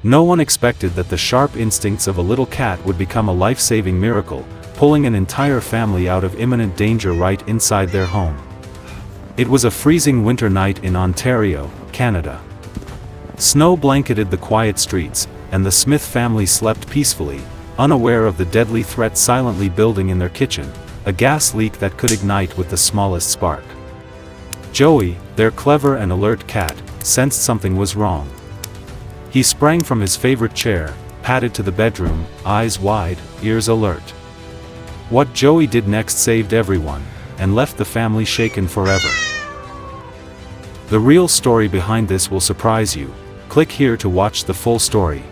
No one expected that the sharp instincts of a little cat would become a life-saving miracle, pulling an entire family out of imminent danger right inside their home. It was a freezing winter night in Ontario, Canada. Snow blanketed the quiet streets, and the Smith family slept peacefully, unaware of the deadly threat silently building in their kitchen, a gas leak that could ignite with the smallest spark. Joey, their clever and alert cat, sensed something was wrong. He sprang from his favorite chair, padded to the bedroom, eyes wide, ears alert. What Joey did next saved everyone, and left the family shaken forever. The real story behind this will surprise you. Click here to watch the full story.